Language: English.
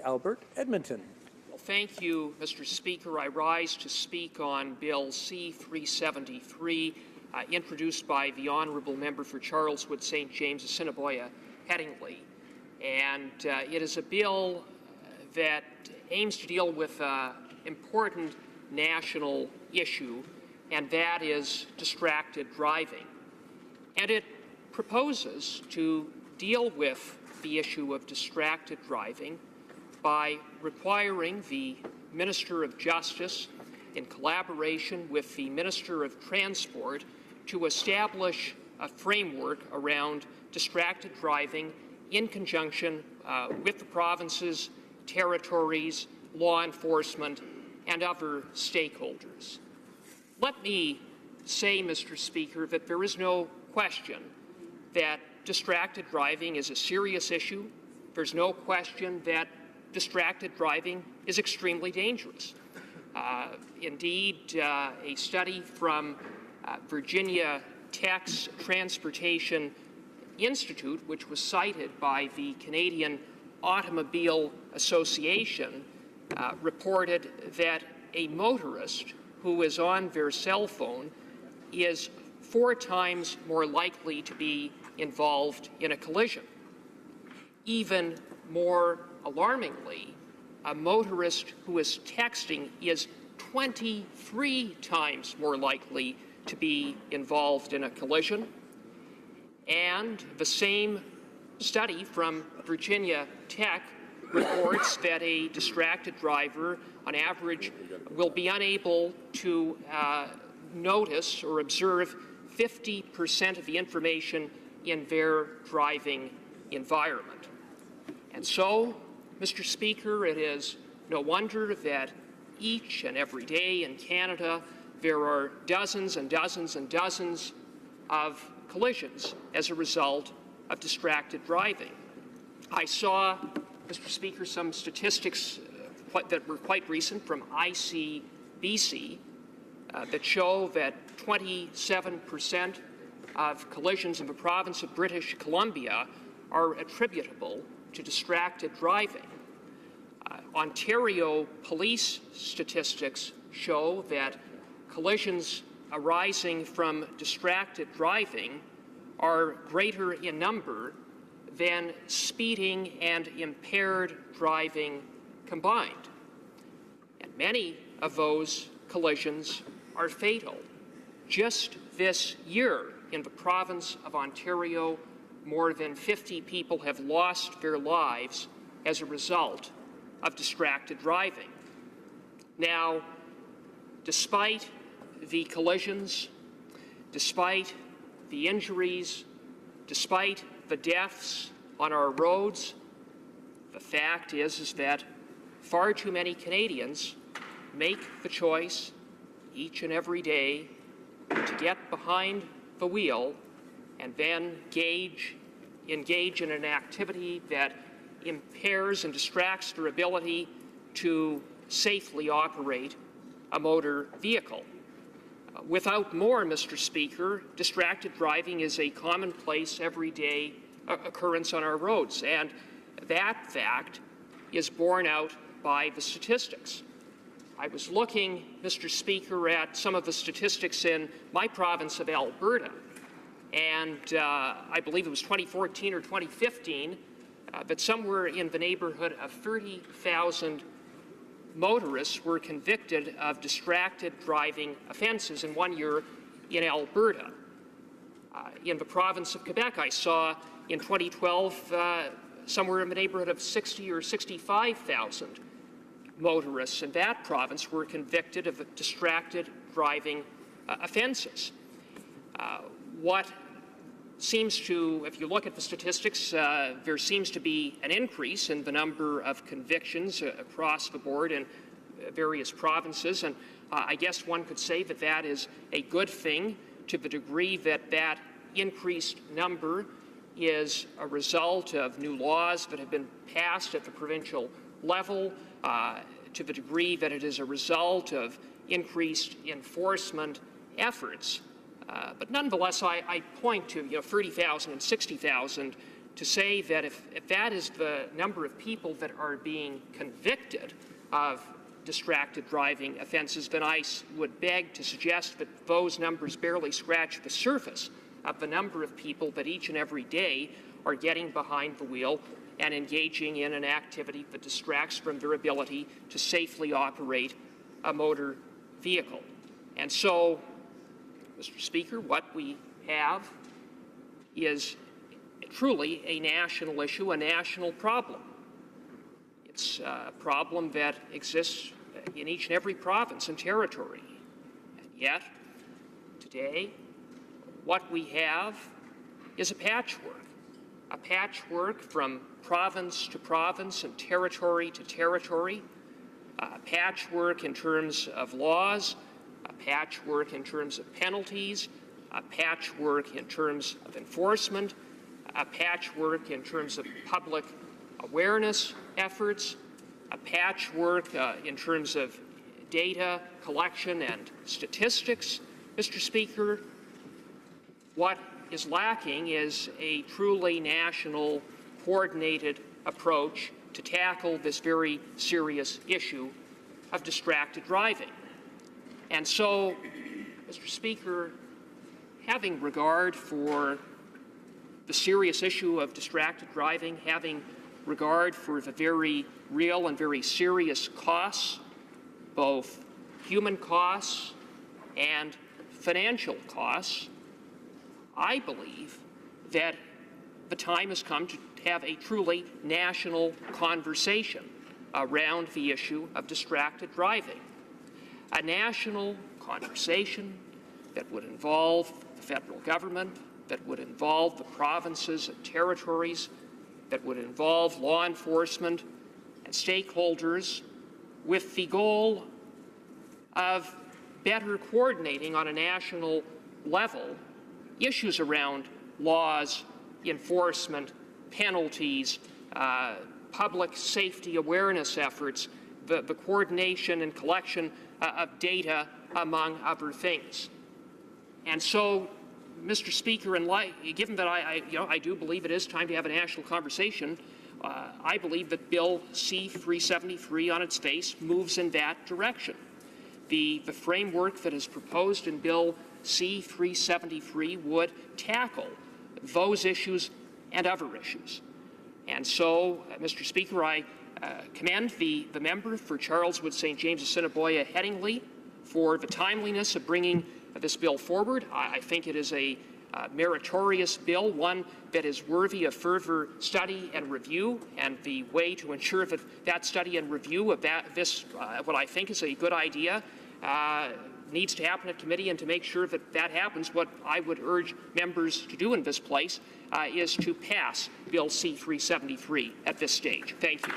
Albert Edmonton. Well, thank you, Mr. Speaker. I rise to speak on Bill C-373, introduced by the Honourable Member for Charleswood, St. James, Assiniboia, Headingley. And it is a bill that aims to deal with an important national issue, and that is distracted driving. And it proposes to deal with the issue of distracted driving by requiring the Minister of Justice, in collaboration with the Minister of Transport, to establish a framework around distracted driving in conjunction with the provinces, territories, law enforcement, and other stakeholders. Let me say, Mr. Speaker, that there is no question that distracted driving is a serious issue. There's no question that distracted driving is extremely dangerous. Indeed, a study from Virginia Tech's Transportation Institute, which was cited by the Canadian Automobile Association, reported that a motorist who is on their cell phone is 4 times more likely to be involved in a collision. Even more alarmingly, a motorist who is texting is 23 times more likely to be involved in a collision. And the same study from Virginia Tech reports that a distracted driver, on average, will be unable to notice or observe 50% of the information in their driving environment. And so, Mr. Speaker, it is no wonder that each and every day in Canada there are dozens and dozens and dozens of collisions as a result of distracted driving. I saw, Mr. Speaker, some statistics that were quite recent from ICBC that show that 27% of collisions in the province of British Columbia are attributable to distracted driving. Ontario police statistics show that collisions arising from distracted driving are greater in number than speeding and impaired driving combined. And many of those collisions are fatal. Just this year in the province of Ontario, more than 50 people have lost their lives as a result of distracted driving. Now, despite the collisions, despite the injuries, despite the deaths on our roads, the fact is that far too many Canadians make the choice each and every day to get behind the wheel and then engage in an activity that impairs and distracts their ability to safely operate a motor vehicle. Without more, Mr. Speaker, distracted driving is a commonplace, everyday occurrence on our roads, and that fact is borne out by the statistics. I was looking, Mr. Speaker, at some of the statistics in my province of Alberta, and I believe it was 2014 or 2015, that somewhere in the neighborhood of 30,000 motorists were convicted of distracted driving offenses in 1 year in Alberta. In the province of Quebec, I saw in 2012 somewhere in the neighborhood of 60 or 65,000 motorists in that province were convicted of distracted driving offenses. What seems to, if you look at the statistics, there seems to be an increase in the number of convictions across the board in various provinces, and I guess one could say that that is a good thing to the degree that that increased number is a result of new laws that have been passed at the provincial level, to the degree that it is a result of increased enforcement efforts. But nonetheless, I point to 30,000 and 60,000 to say that if that is the number of people that are being convicted of distracted driving offenses, then I would beg to suggest that those numbers barely scratch the surface of the number of people that each and every day are getting behind the wheel and engaging in an activity that distracts from their ability to safely operate a motor vehicle. And so, Mr. Speaker, what we have is truly a national issue, a national problem. It's a problem that exists in each and every province and territory. And yet, today, what we have is a patchwork from province to province and territory to territory, a patchwork in terms of laws, a patchwork in terms of penalties, a patchwork in terms of enforcement, a patchwork in terms of public awareness efforts, a patchwork in terms of data collection and statistics. Mr. Speaker, what is lacking is a truly national, coordinated approach to tackle this very serious issue of distracted driving. And so, Mr. Speaker, having regard for the serious issue of distracted driving, having regard for the very real and very serious costs, both human costs and financial costs, I believe that the time has come to have a truly national conversation around the issue of distracted driving. A national conversation that would involve the federal government, that would involve the provinces and territories, that would involve law enforcement and stakeholders, with the goal of better coordinating on a national level issues around laws, enforcement, penalties, public safety awareness efforts, the coordination and collection of data, among other things. And so, Mr. Speaker, given that I do believe it is time to have a national conversation, I believe that Bill C-373 on its face moves in that direction. The framework that is proposed in Bill C-373 would tackle those issues and other issues. And so, Mr. Speaker, I commend the member for Charleswood St. James Assiniboia Headingley for the timeliness of bringing this bill forward. I think it is a meritorious bill, one that is worthy of further study and review, and the way to ensure that study and review of what I think is a good idea needs to happen at committee, and to make sure that happens, what I would urge members to do in this place is to pass Bill C-373 at this stage. Thank you.